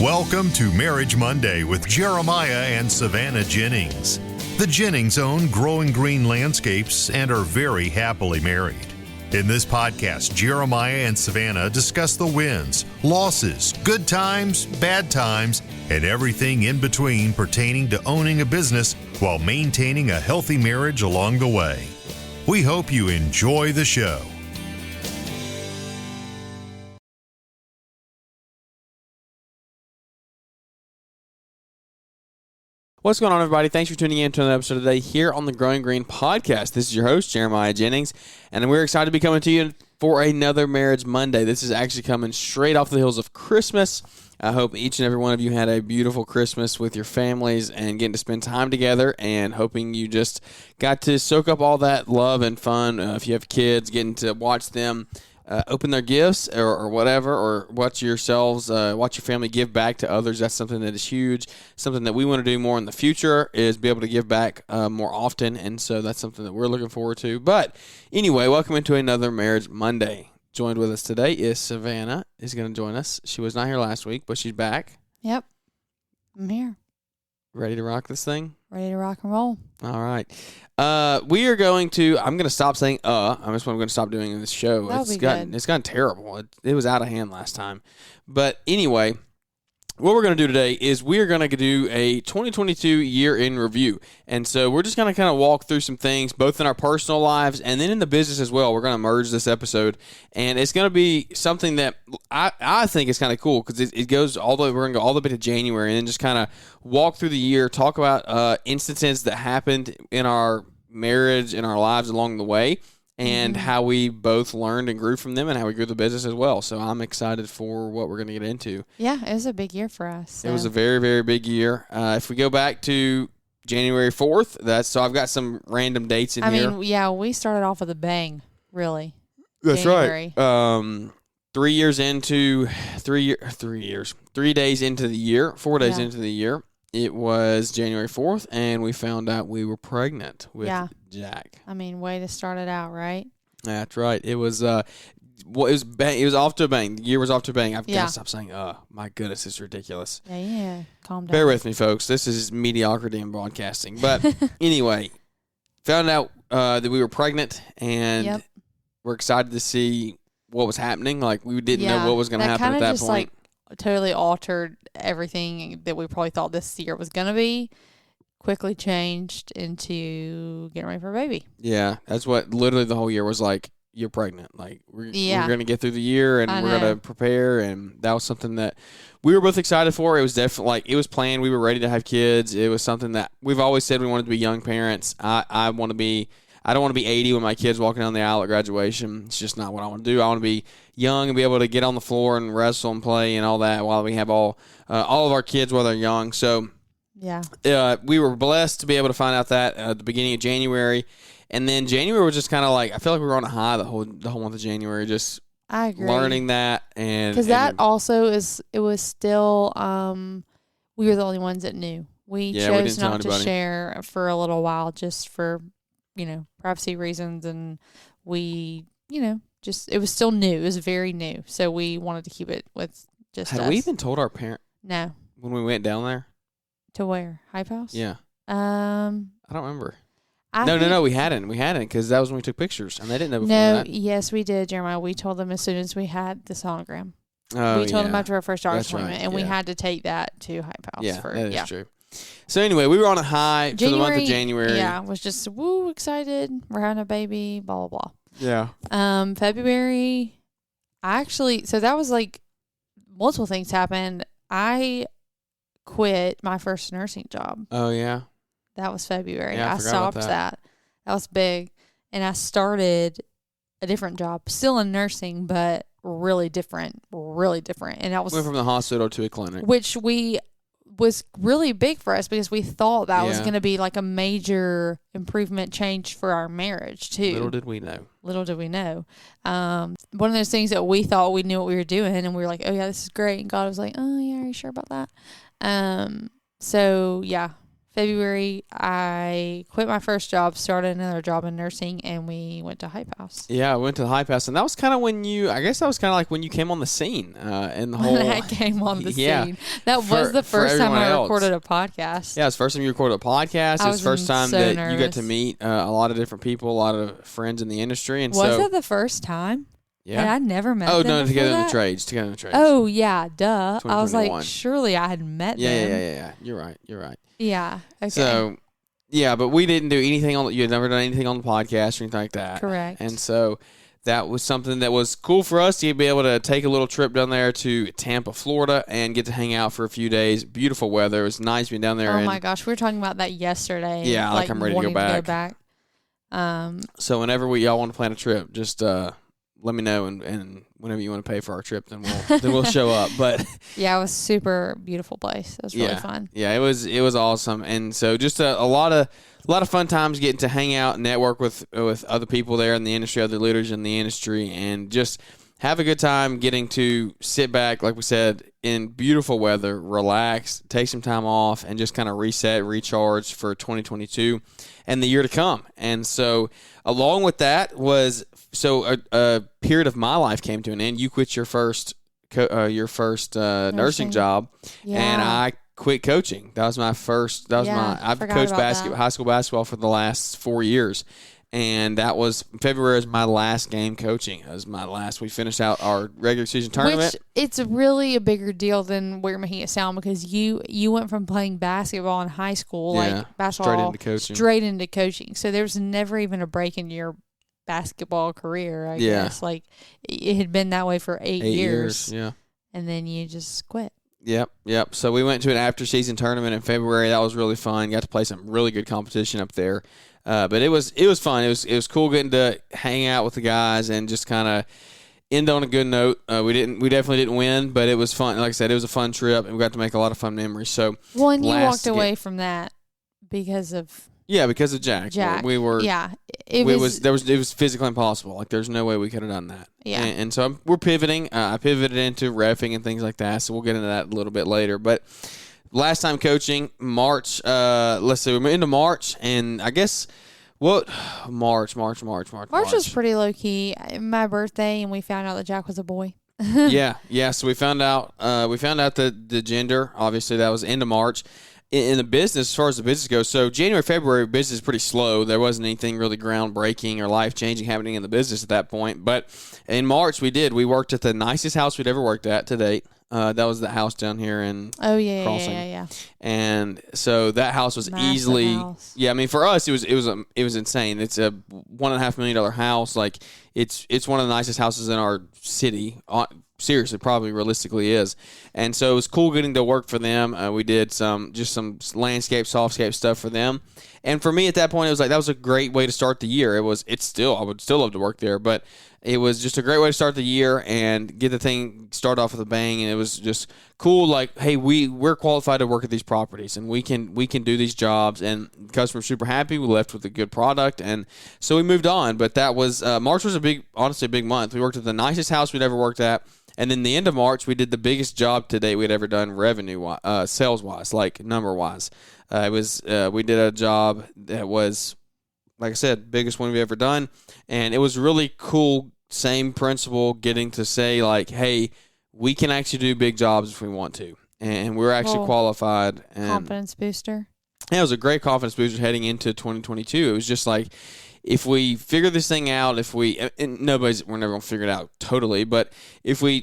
Welcome to Marriage Monday with Jeremiah and Savannah Jennings. The Jennings own Growing Green Landscapes and are very happily married. In this podcast, Jeremiah and Savannah discuss the wins, losses, good times, bad times, and everything in between pertaining to owning a business while maintaining a healthy marriage along the way. We hope you enjoy the show. What's going on, everybody? Thanks for tuning in to another episode today here on the Growing Green Podcast. This is your host, Jeremiah Jennings, and we're excited to be coming to you for another Marriage Monday. This is actually coming straight off the heels of Christmas. I hope each and every one of you had a beautiful Christmas with your families and getting to spend time together, and hoping you just got to soak up all that love and fun. If you have kids, getting to watch them open their gifts or whatever, or watch your family give back to others. That's something that is huge. Something that we want to do more in the future is be able to give back more often, and so that's something that we're looking forward to. But anyway, welcome into another Marriage Monday. Joined with us today is Savannah is going to join us. She was not here last week, but she's back. Yep, I'm here. Ready to rock this thing? Ready to rock and roll. All right. We are going to, I'm going to stop saying, I'm just going to stop doing in this show. That'll be good. It's gotten terrible. It was out of hand last time. But anyway, what we're going to do today is we are going to do a 2022 year in review. And so we're just going to kind of walk through some things, both in our personal lives and then in the business as well. We're going to merge this episode. And it's going to be something that I think is kind of cool, because it goes all the way, we're going to go all the way to January and then just kind of walk through the year, talk about instances that happened in our marriage, in our lives along the way, and how we both learned and grew from them and how we grew the business as well. So I'm excited for what we're going to get into. Yeah, it was a big year for us. So. It was a very, very big year. If we go back to January 4th, so I've got some random dates in here. I mean, yeah, we started off with a bang, really. That's January. Right. 3 days into the year, 4 days into the year, it was January 4th, and we found out we were pregnant with Jack. I mean, way to start it out, right? That's right. It was it was off to a bang. The year was off to a bang. I've got to stop saying, my goodness, it's ridiculous. Yeah. Calm down. Bear with me, folks. This is mediocrity in broadcasting. But anyway, found out that we were pregnant, and we're excited to see what was happening. Like, we didn't know what was going to happen at that just, point. Totally altered everything that we probably thought this year was going to be. Quickly changed into getting ready for a baby. Yeah, that's what literally the whole year was like. You're pregnant. Like, we're going to get through the year, and we're going to prepare, and that was something that we were both excited for. It was definitely, like, it was planned. We were ready to have kids. It was something that we've always said we wanted to be young parents. I don't want to be 80 when my kid's walking down the aisle at graduation. It's just not what I want to do. I want to be young and be able to get on the floor and wrestle and play and all that while we have all of our kids while they're young. So we were blessed to be able to find out that at the beginning of January. And then January was just kind of like, I feel like we were on a high the whole month of January, just I agree. learning that. Because that also it was still, we were the only ones that knew. We chose not to share for a little while, just for, privacy reasons. And we, it was still new. It was very new. So we wanted to keep it with just us. Had we even told our parent? No. When we went down there? To where? Hype House? Yeah. I don't remember. No, we hadn't. We hadn't, because that was when we took pictures, and they didn't know before that. Yes, we did, Jeremiah. We told them as soon as we had the sonogram. Oh, we told them after our first doctor's appointment, right, and we had to take that to Hype House. Yeah, that is true. So anyway, we were on a high for the month of January. Yeah, was just excited. We're having a baby, blah, blah, blah. Yeah. February, so that was like multiple things happened. I quit my first nursing job. Oh, yeah. That was February. Yeah, I stopped that. That was big. And I started a different job, still in nursing, but really different. And I went from the hospital to a clinic. Which was really big for us, because we thought that was going to be like a major improvement change for our marriage too. Little did we know. One of those things that we thought we knew what we were doing, and we were like, oh yeah, this is great. And God was like, oh yeah, are you sure about that? So yeah, February, I quit my first job, started another job in nursing, and we went to Hype House. Yeah, I went to the Hype House, and that was kind of when I guess that was kind of like when you came on the scene, and the whole. When I came on the scene. That was the first time I recorded a podcast. Yeah, it's the first time you recorded a podcast. It was the first time that you got to meet a lot of different people, a lot of friends in the industry. And was it the first time? Yeah. And I never met them. Oh, no, Together in the Trades. Together in the Trades. Oh, yeah, duh. I was like, surely I had met them. Yeah. You're right. Yeah. Okay. So, yeah, but we didn't do anything you had never done anything on the podcast or anything like that. Correct. And so that was something that was cool for us to be able to take a little trip down there to Tampa, Florida, and get to hang out for a few days. Beautiful weather. It was nice being down there. Oh, my gosh. We were talking about that yesterday. Yeah, like I'm ready to go back. So whenever y'all want to plan a trip, just let me know, and whenever you want to pay for our trip, then we'll show up. But yeah, it was super beautiful place. It was really fun. Yeah, it was awesome, and so just a lot of fun times getting to hang out and network with other people there in the industry, other leaders in the industry, and just have a good time getting to sit back, like we said, in beautiful weather, relax, take some time off, and just kind of reset, recharge for 2022 and the year to come. And so along with that was a period of my life came to an end. You quit your first nursing job, and I quit coaching. That was my first. I've coached high school basketball for the last 4 years, and that was February was my last game coaching. It was my last. We finished out our regular season tournament. Which it's really a bigger deal than we're making it sound, because you went from playing basketball in high school, like basketball, straight into coaching. So there was never even a break in your basketball career, I guess. Like, it had been that way for 8 years. Yeah. And then you just quit. Yep. So we went to an after-season tournament in February. That was really fun. Got to play some really good competition up there. But it was fun. It was cool getting to hang out with the guys and just kind of end on a good note. We definitely didn't win, but it was fun. Like I said, it was a fun trip, and we got to make a lot of fun memories. So, well, and you walked away from that because of. Yeah, because of Jack. We were. Yeah, it was physically impossible. Like, there's no way we could have done that. Yeah, and so we're pivoting. I pivoted into reffing and things like that. So we'll get into that a little bit later. But last time coaching, March. Let's see, we're into March, and I guess March was pretty low key. My birthday, and we found out that Jack was a boy. yeah. So we found out. The gender. Obviously, that was end of March. In the business, as far as the business goes, so January, February, business is pretty slow. There wasn't anything really groundbreaking or life-changing happening in the business at that point. But in March, we worked at the nicest house we'd ever worked at to date. That was the house down here in Crossing. Yeah. And so that house was massive easily, house. Yeah. I mean, for us, it was insane. It's a $1.5 million house. Like, it's one of the nicest houses in our city. Seriously, probably realistically is. And so it was cool getting to work for them. We did some landscape, softscape stuff for them. And for me at that point, it was like, that was a great way to start the year. I would still love to work there, but it was just a great way to start the year and get the thing start off with a bang. And it was just cool. Like, hey, we're qualified to work at these properties, and we can do these jobs. And the customer's super happy. We left with a good product, and so we moved on. But that was March was honestly a big month. We worked at the nicest house we'd ever worked at. And then the end of March, we did the biggest job to date we'd ever done sales-wise, like number-wise. We did a job that was, like I said, biggest one we've ever done. And it was really cool, same principle, getting to say, like, hey, we can actually do big jobs if we want to. And we're actually qualified. And confidence booster. Yeah, it was a great confidence booster heading into 2022. It was just like, if we figure this thing out, we're never going to figure it out totally, but if we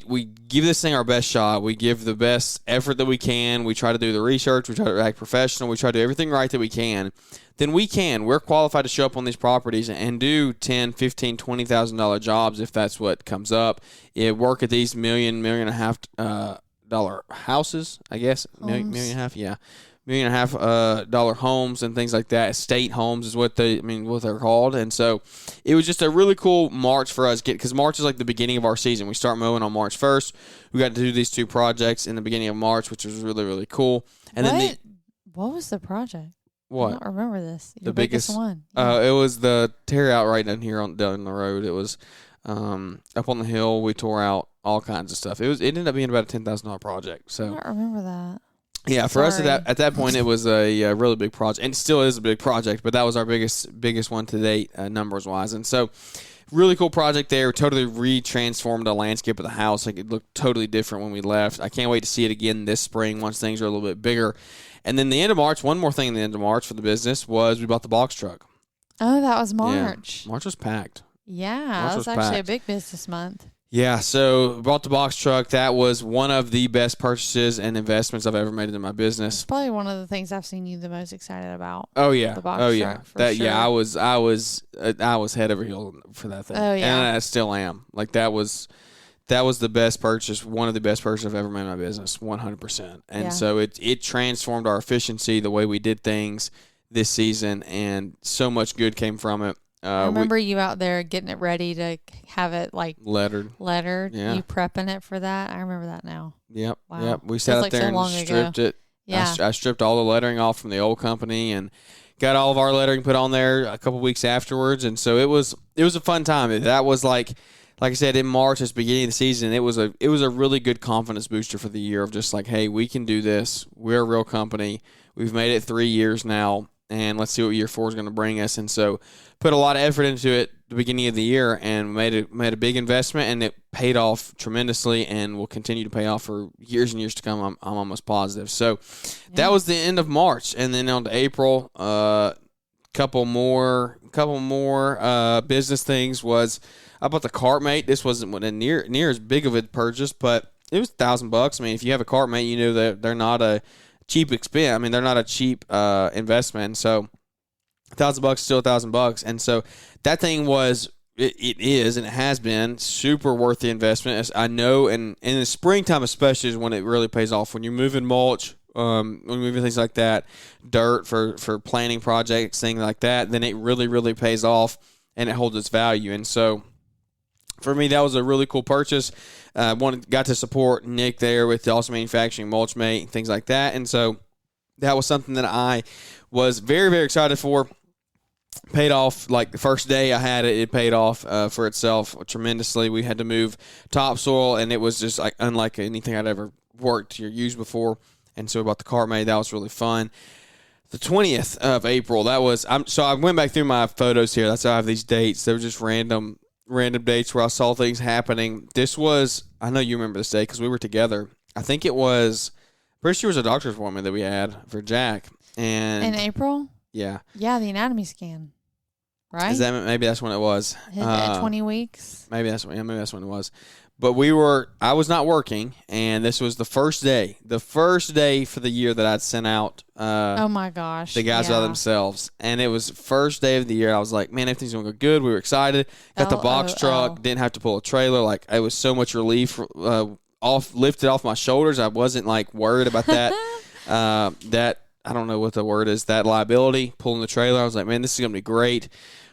give this thing our best shot, we give the best effort that we can, we try to do the research, we try to act professional, we try to do everything right that we can, then we're qualified to show up on these properties and do $10,000, $15,000, $20,000 jobs if that's what comes up. Work at these $1.5 million dollar houses, I guess. $1.5 million, yeah. $1.5 million homes and things like that. Estate homes is what they're called. And so it was just a really cool March for us, because March is like the beginning of our season. We start mowing on March 1st. We got to do these 2 projects in the beginning of March, which was really, really cool. And then what was the project? What? I don't remember this. The biggest one. Yeah. It was the tear out right down here down the road. It was up on the hill. We tore out all kinds of stuff. It ended up being about a $10,000 project. So I don't remember that. Yeah, for us at that point, it was a really big project, and it still is a big project. But that was our biggest one to date, numbers wise. And so, really cool project there. Totally re-transformed the landscape of the house. Like, it looked totally different when we left. I can't wait to see it again this spring once things are a little bit bigger. And then the end of March, one more thing. The end of March for the business was we bought the box truck. Oh, that was March. Yeah, March was packed. Yeah, that was actually a big business month. Yeah, so bought the box truck. That was one of the best purchases and investments I've ever made in my business. It's probably one of the things I've seen you the most excited about. Oh yeah, the box truck, for sure. Yeah, I was head over heels for that thing. Oh yeah, and I still am. Like that was the best purchase, one of the best purchases I've ever made in my business, 100%. And so it transformed our efficiency, the way we did things this season, and so much good came from it. I remember you out there getting it ready to have it like lettered. Yeah. You prepping it for that. I remember that now. Yep. Wow. Yep. We sat up there and stripped it. Yeah. I stripped all the lettering off from the old company and got all of our lettering put on there a couple weeks afterwards. And so it was a fun time. That was like I said, in March, at the beginning of the season, it was a really good confidence booster for the year of just like, hey, we can do this. We're a real company. We've made it 3 years now. And let's see what year 4 is going to bring us. And so put a lot of effort into it at the beginning of the year and made a big investment, and it paid off tremendously and will continue to pay off for years and years to come. I'm almost positive. So that was the end of March. And then on to April, couple more business things was I bought the Cartmate. This wasn't near as big of a purchase, but it was $1,000. I mean, if you have a Cartmate, you know that they're not a cheap expense. I mean, they're not a cheap investment. So $1,000 still $1,000, and so that thing was it is and it has been super worth the investment. As I know, and in the springtime especially is when it really pays off. When you're moving mulch, when you're moving things like that, dirt for planting projects, things like that, then it really pays off and it holds its value. And so for me, that was a really cool purchase. Got to support Nick there with the Awesome Manufacturing, Mulchmate, and things like that. And so that was something that I was very, very excited for. Paid off like the first day I had it. It paid off for itself tremendously. We had to move topsoil, and it was just like unlike anything I'd ever worked or used before. And so we bought the Cartmate. That was really fun. The 20th of April, so I went back through my photos here. That's how I have these dates. They were just random dates where I saw things happening. This was, I know you remember this day because we were together. I think it was, pretty sure it was a doctor's appointment that we had for Jack. And in April? Yeah. Yeah, the anatomy scan. Right? Maybe that's when it was. At 20 weeks? Maybe that's when it was. But I was not working, and this was the first day for the year that I'd sent out. Oh my gosh! The guys by themselves, and it was the first day of the year. I was like, man, everything's gonna go good. We were excited. Got the box truck. Didn't have to pull a trailer. Like it was so much relief. Lifted off my shoulders. I wasn't like worried about that. That I don't know what the word is. That liability pulling the trailer. I was like, man, this is gonna be great.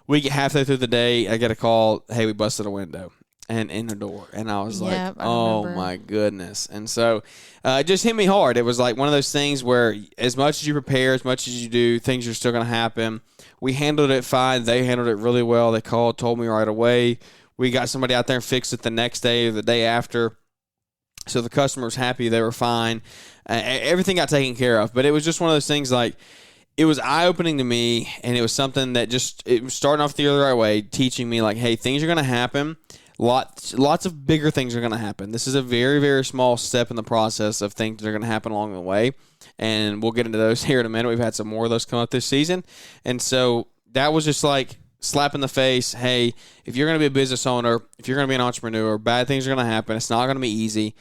We get halfway through the day. I get a call. Hey, we busted a window and in the door, and I was like, oh my goodness. And so it just hit me hard. It was like one of those things where as much as you prepare, as much as you do, things are still going to happen. We handled it fine. They handled it really well. They called, told me right away. We got somebody out there and fixed it the next day or the day after. So the customer was happy. They were fine. Everything got taken care of. But it was just one of those things like, it was eye-opening to me, and it was something that it was starting off the right way, teaching me like, hey, things are going to happen. Lots of bigger things are going to happen. This is a very, very small step in the process of things that are going to happen along the way, and we'll get into those here in a minute. We've had some more of those come up this season, and so that was just like slap in the face. Hey, if you're going to be a business owner, if you're going to be an entrepreneur, bad things are going to happen. It's not going to be easy.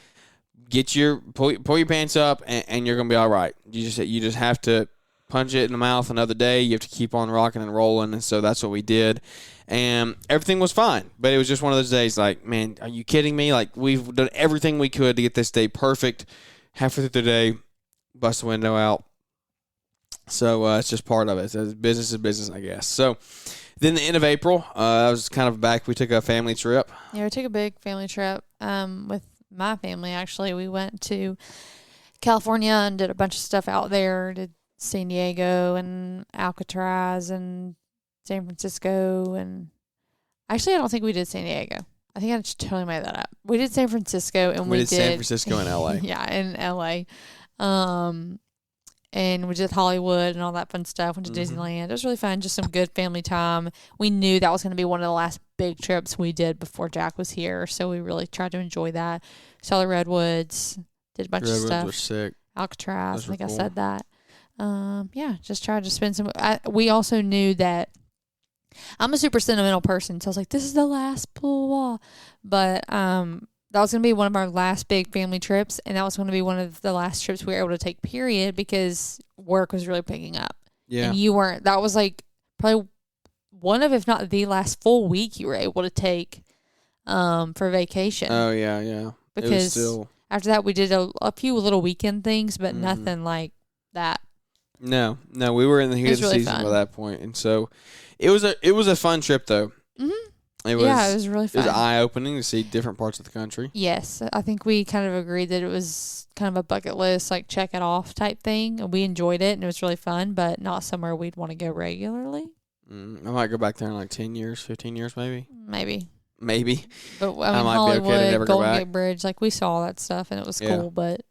Pull your pants up, and you're going to be all right. You just have to punch it in the mouth another day. You have to keep on rocking and rolling, and so that's what we did. And everything was fine, but it was just one of those days like, man, are you kidding me? Like, we've done everything we could to get this day perfect. Halfway through the day, bust the window out. So it's just part of it. So business is business, I guess. So then the end of April, I was kind of back. We took a family trip. Yeah, we took a big family trip with my family, actually. We went to California and did a bunch of stuff out there. Did San Diego and Alcatraz and San Francisco, and actually I don't think we did San Diego. I think I just totally made that up. We did San Francisco, and we did San Francisco and LA. Yeah, in LA. and we did Hollywood and all that fun stuff. Went to Disneyland. It was really fun. Just some good family time. We knew that was going to be one of the last big trips we did before Jack was here, so we really tried to enjoy that. Saw the redwoods. Did a bunch of stuff. Redwoods were sick. Alcatraz. I think I said that. Just tried to spend some. We also knew that I'm a super sentimental person, so I was like, this is the last blah, blah, blah. But that was going to be one of our last big family trips, and that was going to be one of the last trips we were able to take, period, because work was really picking up. Yeah. And you weren't. That was like probably one of, if not the last full week you were able to take for vacation. Oh, yeah. Because after that, we did a few little weekend things, but nothing like that. No, we were in the heat of the season by that point, and so it was a fun trip though. Mm-hmm. It was really fun. It was eye opening to see different parts of the country. Yes, I think we kind of agreed that it was kind of a bucket list, like check it off type thing, and we enjoyed it, and it was really fun, but not somewhere we'd want to go regularly. I might go back there in like 10 years, 15 years, maybe. Maybe. But I mean, might Hollywood, be okay to never go Golden back. Gate Bridge, like we saw all that stuff, and it was cool, but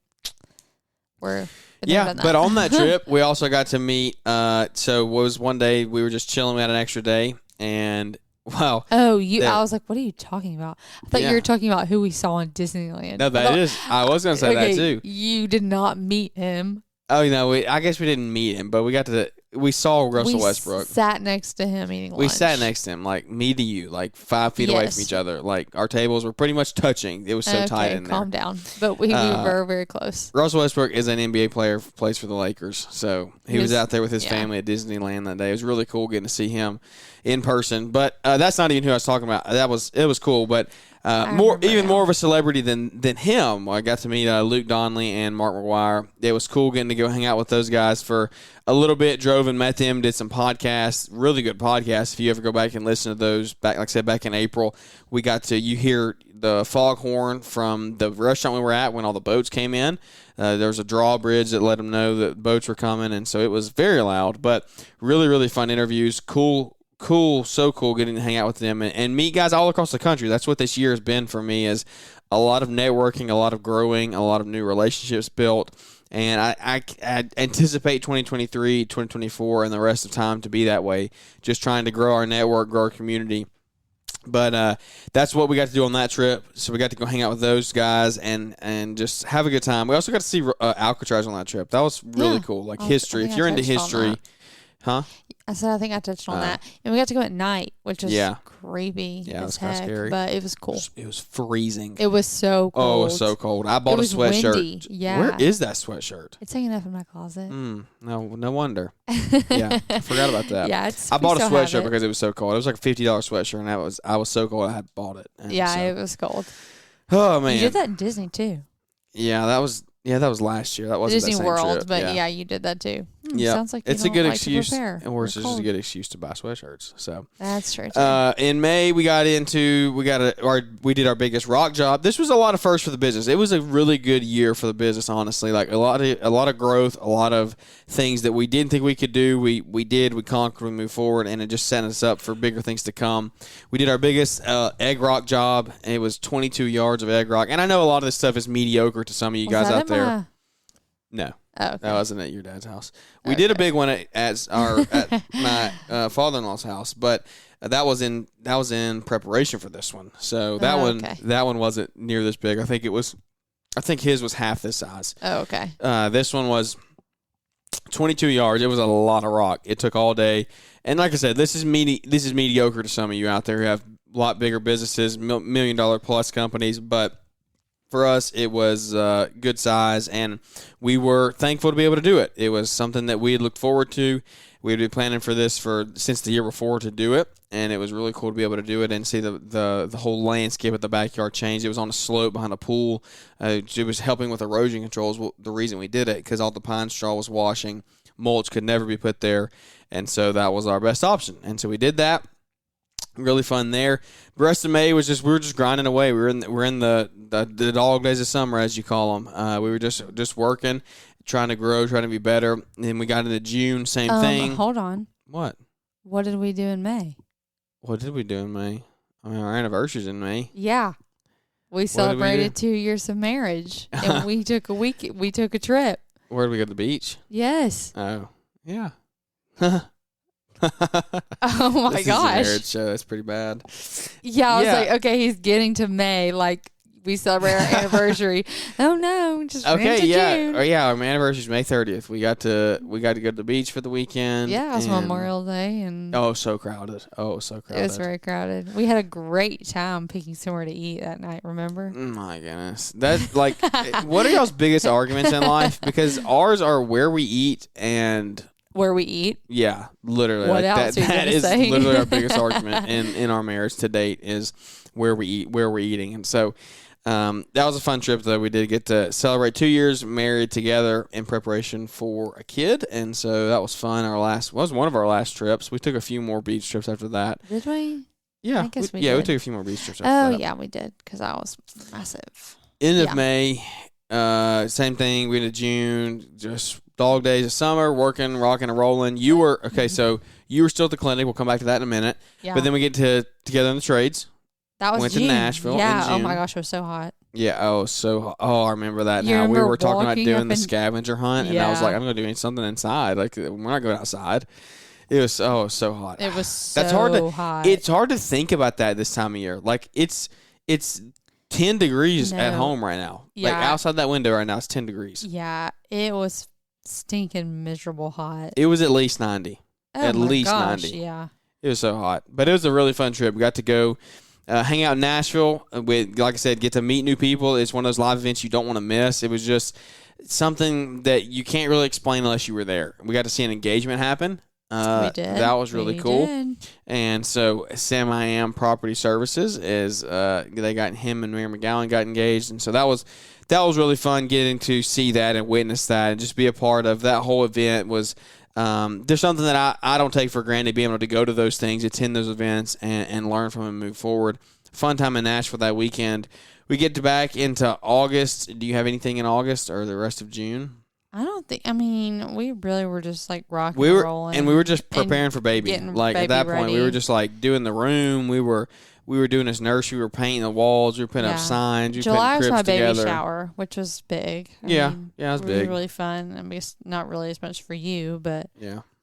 we're... but on that trip, we also got to meet, so it was one day we were just chilling, we had an extra day, and wow. Oh, I was like, what are you talking about? I thought you were talking about who we saw in Disneyland. No, I was going to say that too. You did not meet him. Oh, no, I guess we didn't meet him, but we saw Russell Westbrook. Sat next to him eating lunch. We sat next to him, like me to you, like 5 feet away from each other. Like our tables were pretty much touching. It was so tight in there. Calm down. But we were very, very close. Russell Westbrook is an NBA player, plays for the Lakers. So he was out there with his family at Disneyland that day. It was really cool getting to see him in person. But that's not even who I was talking about. It was cool, but more of a celebrity than him. I got to meet Luke Donley and Mark McGuire. It was cool getting to go hang out with those guys for a little bit. Drove and met them, did some podcasts, really good podcasts. If you ever go back and listen to those, like I said, back in April, you hear the foghorn from the restaurant we were at when all the boats came in. There was a drawbridge that let them know that boats were coming, and so it was very loud, but really, really fun interviews. So cool getting to hang out with them and meet guys all across the country. That's what this year has been for me, is a lot of networking, a lot of growing, a lot of new relationships built. And I anticipate 2023, 2024, and the rest of time to be that way, just trying to grow our network, grow our community. But that's what we got to do on that trip. So we got to go hang out with those guys and just have a good time. We also got to see Alcatraz on that trip. That was really cool, like history. If you're into history, huh? I think I touched on that. And we got to go at night, which was creepy. Yeah, it was kind of scary. But it was cool. It was freezing. It was so cold. Oh, it was so cold. I bought a sweatshirt. Windy. Yeah. Where is that sweatshirt? It's hanging up in my closet. No wonder. Yeah, I forgot about that. I bought a sweatshirt because it was so cold. It was like a $50 sweatshirt, and I was so cold I had bought it. It was cold. Oh, man. You did that in Disney, too. Yeah, that was last year. That wasn't Disney that same World, trip. but you did that too. Sounds like it's a good excuse, and it's just a good excuse to buy sweatshirts. So that's true. In May, we did our biggest rock job. This was a lot of firsts for the business. It was a really good year for the business, honestly. Like a lot of growth, a lot of things that we didn't think we could do. We did. We conquered. We moved forward, and it just set us up for bigger things to come. We did our biggest egg rock job. And it was 22 yards of egg rock, and I know a lot of this stuff is mediocre to some of you guys out there. No. Oh, okay. That wasn't at your dad's house. We did a big one at my father-in-law's house, but that was in preparation for this one. So that one wasn't near this big. I think his was half this size. Oh, okay. This one was 22 yards. It was a lot of rock. It took all day. And like I said, this is mediocre to some of you out there who have a lot bigger businesses, $1 million plus companies, but for us, it was good size, and we were thankful to be able to do it. It was something that we had looked forward to. We had been planning for this since the year before to do it, and it was really cool to be able to do it and see the whole landscape of the backyard change. It was on a slope behind a pool. It was helping with erosion controls. Well, the reason we did it, because all the pine straw was washing. Mulch could never be put there, and so that was our best option. And so we did that. Really fun there. The rest of May was we were just grinding away. We're in the dog days of summer, as you call them. We were just working, trying to grow, trying to be better. And then we got into June, same thing. Hold on. What? What did we do in May? What did we do in May? I mean, our anniversary's in May. Yeah, we celebrated 2 years of marriage, and we took a trip. Where did we go to the beach? Yes. Oh, yeah. Oh my this gosh. Is a marriage show. That's pretty bad. Yeah, I was like, okay, he's getting to May. Like, we celebrate our anniversary. Oh no, just ran to June. Our anniversary's May 30th. We got to go to the beach for the weekend. Yeah, it was Memorial Day, and so crowded. Oh, so crowded. It was very crowded. We had a great time picking somewhere to eat that night. Remember? My goodness, that's like, what are y'all's biggest arguments in life? Because ours are where we eat and where we eat. Yeah, literally. What else that is say? literally our biggest argument in our marriage to date is where we eat, where we're eating, and so. That was a fun trip, though. We did get to celebrate 2 years married together in preparation for a kid, and so that was fun. Was one of our last trips. We took a few more beach trips after that. Did we? Yeah, I guess we did. We took a few more beach trips after that. Oh, yeah, we did, because that was massive. End of May, same thing. We went to June, just dog days of summer, working, rocking and rolling. You were, so you were still at the clinic. We'll come back to that in a minute. Yeah. But then we get together in the trades. That was Went June. to Nashville. Yeah. In June. Oh my gosh, it was so hot. Yeah. I remember that now. We were talking about doing the scavenger hunt, and I was like, I'm going to do something inside. Like, we're not going outside. It was so hot. It was so hot. It's hard to think about that this time of year. Like, it's 10 degrees at home right now. Yeah. Like, outside that window right now, it's 10 degrees. Yeah. It was stinking miserable hot. It was at least 90. Oh at my least gosh, 90. Yeah. It was so hot. But it was a really fun trip. We got to go hang out in Nashville. Like I said, get to meet new people. It's one of those live events you don't want to miss. It was just something that you can't really explain unless you were there. We got to see an engagement happen. We did. That was really cool. Did. And so Sam I Am Property Services they got him and Mary McGowan got engaged, and so that was really fun getting to see that and witness that and just be a part of that whole event. Was there's something that I don't take for granted, being able to go to those things, attend those events, and learn from them and move forward. Fun time in Nashville that weekend. We get back into August. Do you have anything in August or the rest of June? I don't think. I mean, we really were just like rocking and rolling, and we were just preparing for baby. Like baby at that point, ready. we were just like doing the room. We were doing this nursery. We were painting the walls. We were putting up signs. We were July putting was my together. baby shower, which was big. I mean, it was big. Really fun. I mean, it's not really as much for you, but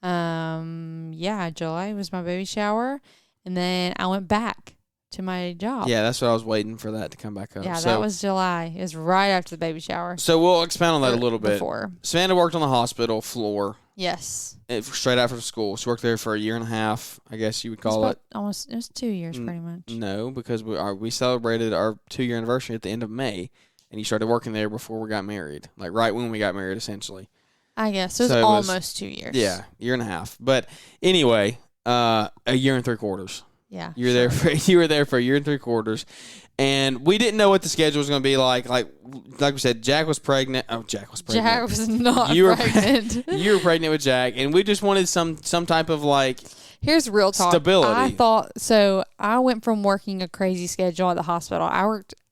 July was my baby shower, and then I went back to my job. Yeah, that's what I was waiting for that to come back up. Yeah, that was July. It was right after the baby shower. So we'll expand on that a little bit. Before. Savannah worked on the hospital floor. Yes. Straight out from school. She worked there for a year and a half, I guess you would call it. Almost, it was 2 years pretty much. No, because we celebrated our 2-year anniversary at the end of May, and you started working there before we got married. Like right when we got married, essentially. I guess. It was almost 2 years. Yeah, year and a half. But anyway, a year and 3/4. Yeah. You were there for a year and 3/4. And we didn't know what the schedule was going to be like. Like we said, Jack was pregnant. Oh, Jack was pregnant. Jack was not pregnant. You were pregnant with Jack, and we just wanted some type of like. Here's real talk. Stability. I thought so. I went from working a crazy schedule at the hospital.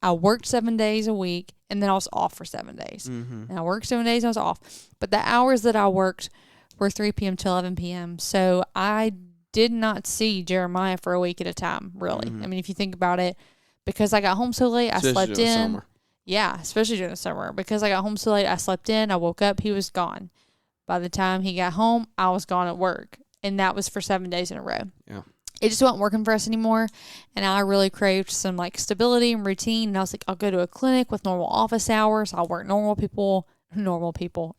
I worked 7 days a week, and then I was off for 7 days. Mm-hmm. And I worked 7 days, I was off. But the hours that I worked were 3 p.m. to 11 p.m. So I did not see Jeremiah for a week at a time, really. Mm-hmm. I mean, if you think about it, because I got home so late, I slept in. Summer. Yeah, especially during the summer. Because I got home so late, I slept in. I woke up, he was gone. By the time he got home, I was gone at work. And that was for 7 days in a row. Yeah. It just wasn't working for us anymore. And I really craved some like stability and routine. And I was like, I'll go to a clinic with normal office hours. I'll work normal people,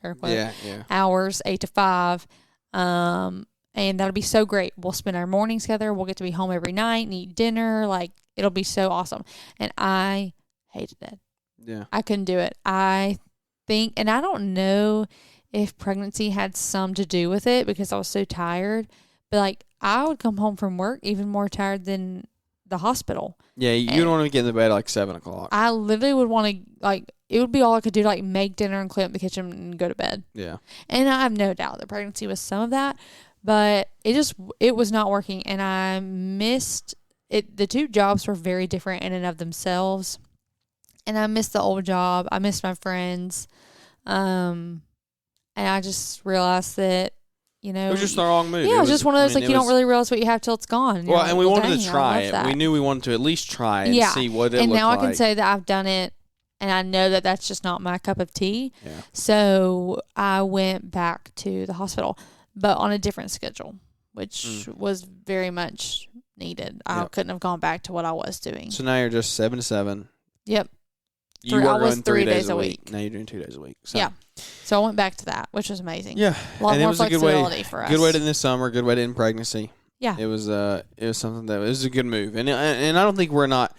air quotes, hours, 8 to 5. And that'll be so great. We'll spend our mornings together. We'll get to be home every night and eat dinner. Like, it'll be so awesome. And I hated it. Yeah. I couldn't do it. I think, and I don't know if pregnancy had some to do with it because I was so tired. But, like, I would come home from work even more tired than the hospital. Yeah, you don't want to get in the bed at like 7 o'clock. I literally would want to, like, it would be all I could do to, like, make dinner and clean up the kitchen and go to bed. Yeah. And I have no doubt that pregnancy was some of that. But it was not working, and I missed it. The two jobs were very different in and of themselves, and I missed the old job. I missed my friends, and I just realized that, you know, it was just the wrong move. Yeah, it was just one of those you don't really realize what you have till it's gone. Well, and we wanted to try it. We knew we wanted to at least try it and see what it looked like. And now I can say that I've done it And I know that that's just not my cup of tea. Yeah. So I went back to the hospital, but on a different schedule, which was very much needed. I couldn't have gone back to what I was doing. So now you're just 7 to 7. Yep. I was 3 days a week. Now you're doing 2 days a week. So. Yeah. So I went back to that, which was amazing. Yeah. A lot more flexibility for us. Good way to end the summer. Good way to end pregnancy. Yeah. It was something that it was a good move. And I don't think we're not.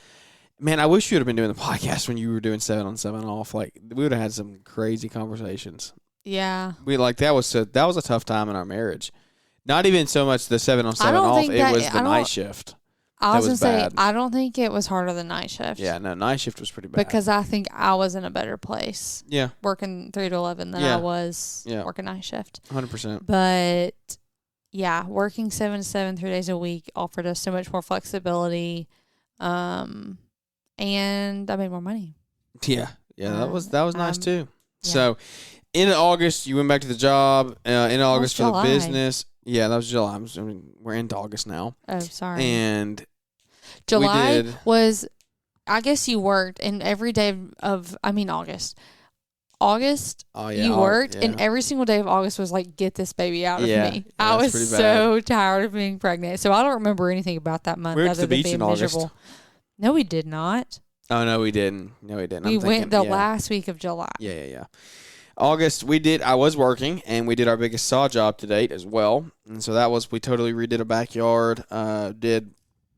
Man, I wish you would have been doing the podcast when you were doing 7 on 7 off. Like, we would have had some crazy conversations. Yeah. That was a tough time in our marriage. Not even so much the 7 on 7 off. It was the night shift. I was going to say, I don't think it was harder than night shift. Yeah, no, night shift was pretty bad. Because I think I was in a better place. Yeah. Working 3 to 11 than I was working night shift. 100%. But, yeah, working 7 to 7, 3 days a week offered us so much more flexibility. And I made more money. Yeah. Yeah, that was nice too. Yeah. So, in August, you went back to the job. In August for the business. Yeah, that was July. We're into August now. Oh, sorry. And July was, I guess you worked, and every day of August. You worked, and every single day of August was like, get this baby out of me. Yeah, I was so tired of being pregnant. So I don't remember anything about that month other than being miserable. August. No, we did not. Oh, no, we didn't. We went the last week of July. Yeah. August, I was working, and we did our biggest saw job to date as well. And so we totally redid a backyard, did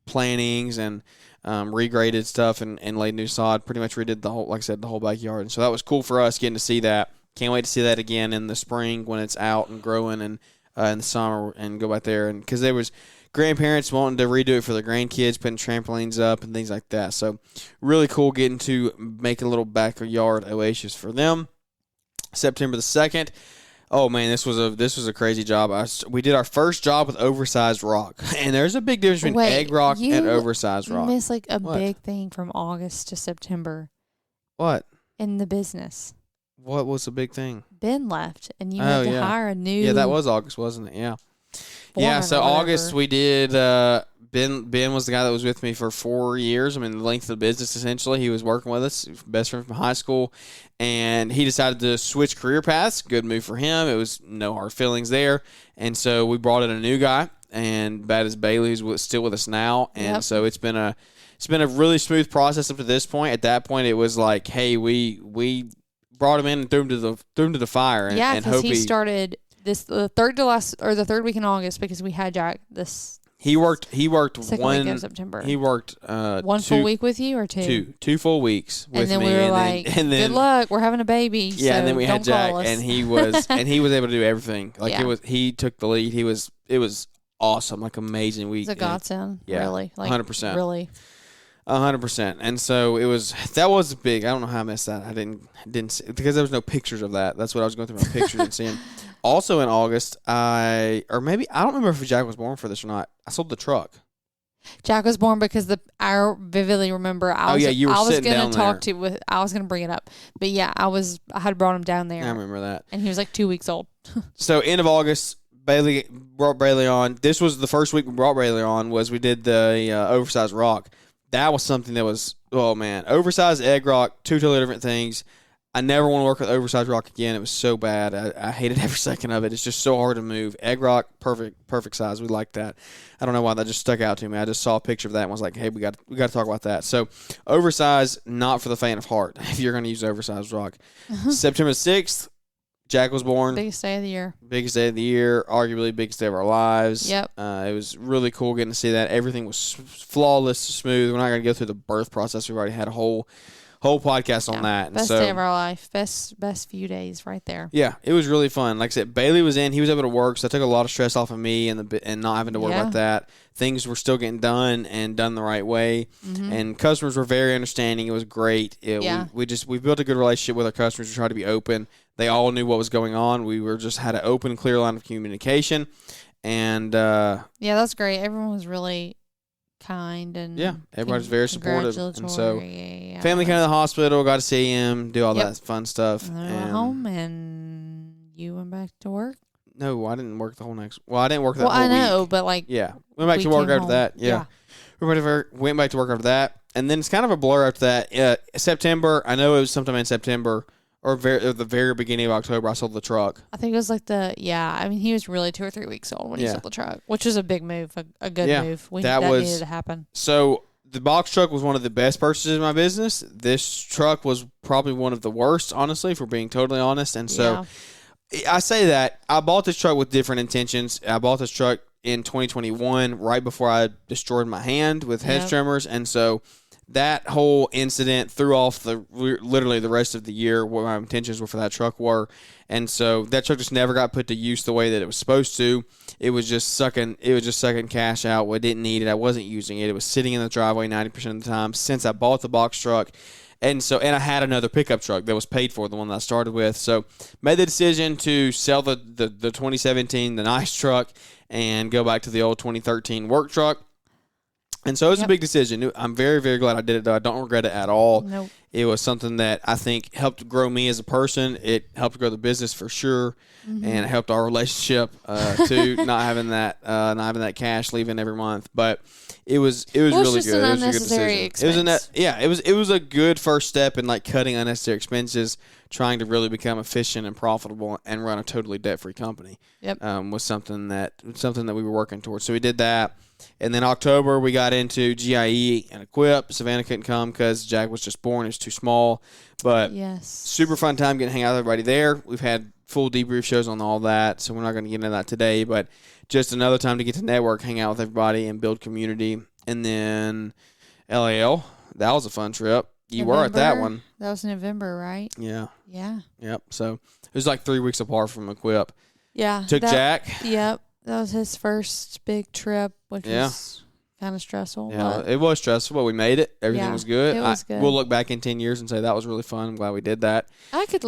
plantings and regraded stuff and laid new sod. Pretty much redid the whole backyard. And so that was cool for us getting to see that. Can't wait to see that again in the spring when it's out and growing, and in the summer and go back there. And because there was grandparents wanting to redo it for their grandkids, putting trampolines up and things like that. So really cool getting to make a little backyard oasis for them. September the 2nd. Oh man, this was a crazy job. We did our first job with oversized rock, and there's a big difference between egg rock and oversized rock. You missed like a big thing from August to September. What? In the business. What was the big thing? Ben left, and you had to hire a new. Yeah, that was August, wasn't it? Yeah. Yeah, so August we did. Ben was the guy that was with me for 4 years. The length of the business essentially. He was working with us, best friend from high school, and he decided to switch career paths. Good move for him. It was no hard feelings there, and so we brought in a new guy, and that is Bailey, who's still with us now, and so it's been a really smooth process up to this point. At that point, it was like, hey, we brought him in and threw him to the fire, and hope he started. The third week in August, because we had Jack this. He worked second one week of September. He worked one full week with you, or two full weeks with me. And then we were like, good luck, we're having a baby. Yeah, so and then we had Jack, and he was able to do everything. He took the lead. It was awesome, like amazing week. It's a godsend, really, 100%, really. 100%. And so that was big. I don't know how I missed that. I didn't see, because there was no pictures of that. That's what I was going through my pictures and seeing. Also in August, I don't remember if Jack was born for this or not. I sold the truck. Jack was born because I vividly remember I was going to bring it up. But yeah, I had brought him down there. I remember that. And he was like 2 weeks old. So end of August, Bailey brought Bailey on. This was the first week we brought Bailey on, was we did the oversized rock. That was something that was, oh man, oversized egg rock, two totally different things. I never want to work with oversized rock again. It was so bad. I hated every second of it. It's just so hard to move. Egg rock, perfect size. We like that. I don't know why that just stuck out to me. I just saw a picture of that and was like, hey, we got to talk about that. So oversized, not for the faint of heart if you're going to use oversized rock. September 6th, Jack was born. Biggest day of the year. Biggest day of the year. Arguably biggest day of our lives. Yep. It was really cool getting to see that. Everything was flawless, smooth. We're not going to go through the birth process. We've already had a whole podcast on that. Best day of our life. Best few days right there. Yeah, it was really fun. Like I said, Bailey was in. He was able to work, so I took a lot of stress off of me and not having to worry about that. Things were still getting done and done the right way. Mm-hmm. And customers were very understanding. It was great. We built a good relationship with our customers. We tried to be open. They all knew what was going on. We just had an open, clear line of communication. And that's great. Everyone was really kind and everybody's very supportive, and so family came to the hospital, got to see him, do all that fun stuff, and then went home. And you went back to work? No, I didn't work the whole next. Well, I didn't work that whole week. I know, but went back to work after that. Yeah. went back to work after that. And then it's kind of a blur after that. September, I know it was sometime in September or the very beginning of October, I sold the truck. I think it was like he was really 2 or 3 weeks old when he sold the truck, which was a big move, a good move. That needed to happen. So the box truck was one of the best purchases in my business. This truck was probably one of the worst, honestly, if we're being totally honest. And so I say that I bought this truck with different intentions. I bought this truck in 2021, right before I destroyed my hand with hedge trimmers. And so that whole incident threw off literally the rest of the year what my intentions were for that truck were. And so that truck just never got put to use the way that it was supposed to. It was just sucking cash out. I didn't need it. I wasn't using it. It was sitting in the driveway 90% of the time since I bought the box truck. And I had another pickup truck that was paid for, the one that I started with. So made the decision to sell the 2017, the nice truck, and go back to the old 2013 work truck. And so it was a big decision. I'm very, very glad I did it, though. I don't regret it at all. Nope. It was something that I think helped grow me as a person. It helped grow the business for sure, and it helped our relationship too. not having that cash leaving every month, but it was really good. It was a good decision. It was a good first step in like cutting unnecessary expenses, trying to really become efficient and profitable, and run a totally debt-free company. Yep, was something that we were working towards. So we did that. And then October, we got into GIE and Equip. Savannah couldn't come because Jack was just born. He was too small. But super fun time getting to hang out with everybody there. We've had full debrief shows on all that, so we're not going to get into that today. But just another time to get to network, hang out with everybody, and build community. And then LAL, that was a fun trip. You were at that one. That was November, right? Yeah. Yeah. Yep. So it was like 3 weeks apart from Equip. Yeah. Took Jack. Yep. That was his first big trip, which was kind of stressful. Yeah, it was stressful, but we made it. Everything was good. It was good. We'll look back in 10 years and say that was really fun. I'm glad we did that. I would say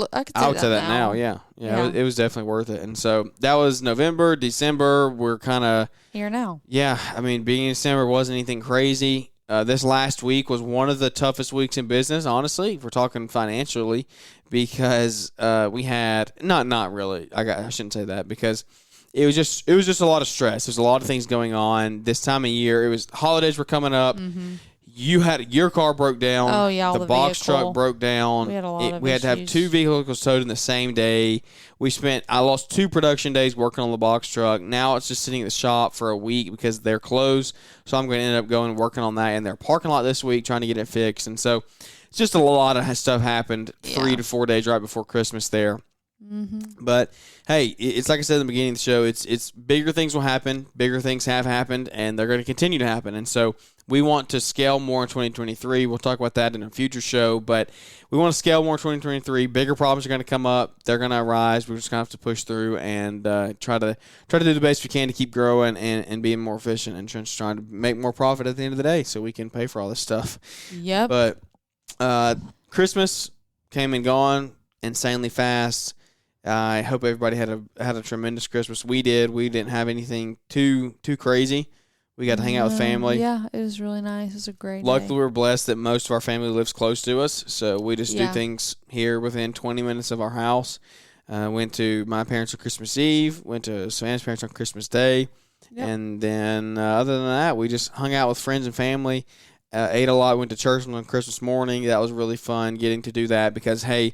that now. Yeah. It was definitely worth it. And so that was November. December, we're kind of here now. Yeah. I mean, being in December wasn't anything crazy. This last week was one of the toughest weeks in business, honestly, if we're talking financially, because we had not really. I shouldn't say that because it was just a lot of stress. There's a lot of things going on this time of year. Holidays were coming up. Mm-hmm. Your car broke down. Oh yeah, the box truck broke down. We had a lot of We had to have 2 vehicles towed in the same day. I lost 2 production days working on the box truck. Now it's just sitting at the shop for a week because they're closed. So I'm going to end up going and working on that in their parking lot this week, trying to get it fixed. And so it's just a lot of stuff happened 3 to 4 days right before Christmas there. Mm-hmm. But hey, it's like I said in the beginning of the show, it's bigger things will happen, bigger things have happened, and they're going to continue to happen. And so we want to scale more in 2023. We'll talk about that in a future show, but we want to scale more in 2023. Bigger problems are going to come up, they're going to arise. We're just going to have to push through and try to do the best we can to keep growing and being more efficient and just trying to make more profit at the end of the day so we can pay for all this stuff. Yep. But Christmas came and gone insanely fast. I hope everybody had a tremendous Christmas. We did. We didn't have anything too crazy. We got to hang out with family. Yeah, it was really nice. It was a great Luckily, day. we were blessed that most of our family lives close to us, so we just do things here within 20 minutes of our house. Went to my parents on Christmas Eve, went to Savannah's parents on Christmas Day, and then other than that, we just hung out with friends and family, ate a lot, went to church on Christmas morning. That was really fun getting to do that because, hey,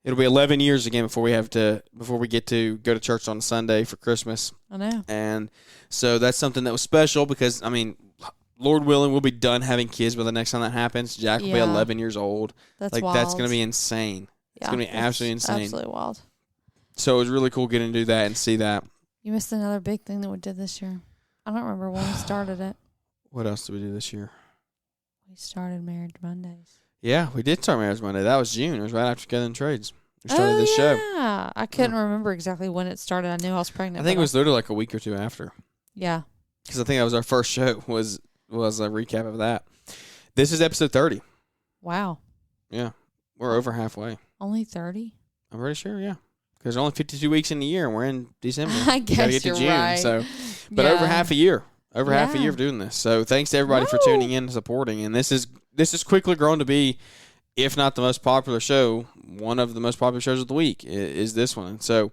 it'll be 11 years again before we get to go to church on Sunday for Christmas. I know. And so that's something that was special because, I mean, Lord willing, we'll be done having kids by the next time that happens. Jack will be 11 years old. That's wild. That's going to be insane. It's going to be absolutely insane. Absolutely wild. So it was really cool getting to do that and see that. You missed another big thing that we did this year. I don't remember when we started it. What else did we do this year? We started Marriage Mondays. Yeah, we did start Marriage Monday. That was June. It was right after Gathering Trades. We started this show. Yeah. I couldn't remember exactly when it started. I knew I was pregnant. I think it was literally like a week or two after. Yeah. Because I think that was our first show was a recap of that. This is episode 30. Wow. Yeah. We're over halfway. Only 30? I'm pretty sure, yeah. Because there's only 52 weeks in the year, and we're in December. I guess gotta get to June, right. So, but over half a year. Over half a year of doing this. So thanks to everybody for tuning in and supporting. And this is quickly grown to be if not the most popular show, one of the most popular shows of the week is this one. And so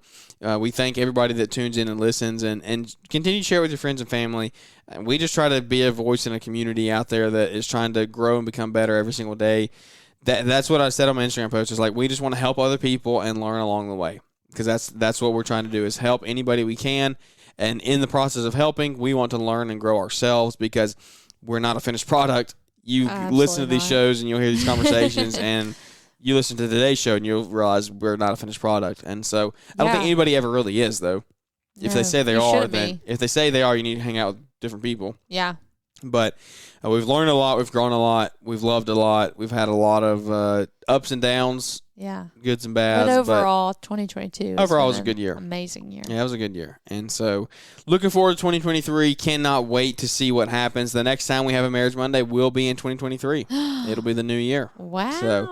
we thank everybody that tunes in and listens, and continue to share with your friends and family. And we just try to be a voice in a community out there that is trying to grow and become better every single day. That's what I said on my Instagram post. Is like, we just want to help other people and learn along the way, because that's what we're trying to do, is help anybody we can. And in the process of helping, we want to learn and grow ourselves, because we're not a finished product. You listen to these shows and you'll hear these conversations, and you listen to today's show and you'll realize we're not a finished product. And so I don't think anybody ever really is, though. If they say they are, then if they say they are, you need to hang out with different people. Yeah. But we've learned a lot. We've grown a lot. We've loved a lot. We've had a lot of ups and downs. Yeah. Goods and bads. But overall, 2022 was a good year. Amazing year. Yeah, it was a good year. And so looking forward to 2023. Cannot wait to see what happens. The next time we have a Marriage Monday will be in 2023. It'll be the new year. Wow. So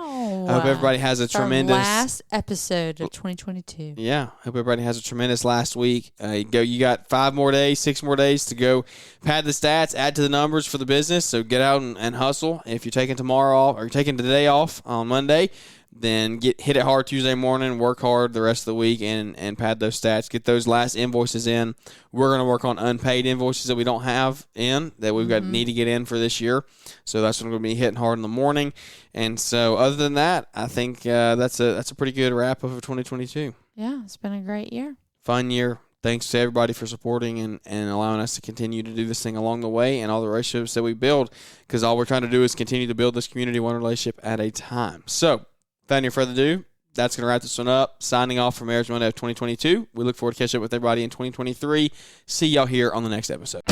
I hope everybody has a tremendous last episode of 2022. Yeah. Hope everybody has a tremendous last week. You got 6 more days to go pad the stats, add to the numbers for the business. So get out and hustle. If you're taking tomorrow off, or you're taking today off on Monday, then hit it hard Tuesday morning, work hard the rest of the week, and pad those stats. Get those last invoices in. We're going to work on unpaid invoices that we don't have in, that we've got need to get in for this year. So that's what I'm going to be hitting hard in the morning. And so other than that, I think that's a pretty good wrap-up of 2022. Yeah, it's been a great year. Fun year. Thanks to everybody for supporting and allowing us to continue to do this thing along the way, and all the relationships that we build, because all we're trying to do is continue to build this community one relationship at a time. So without any further ado, that's going to wrap this one up. Signing off for Marriage Monday of 2022. We look forward to catching up with everybody in 2023. See y'all here on the next episode.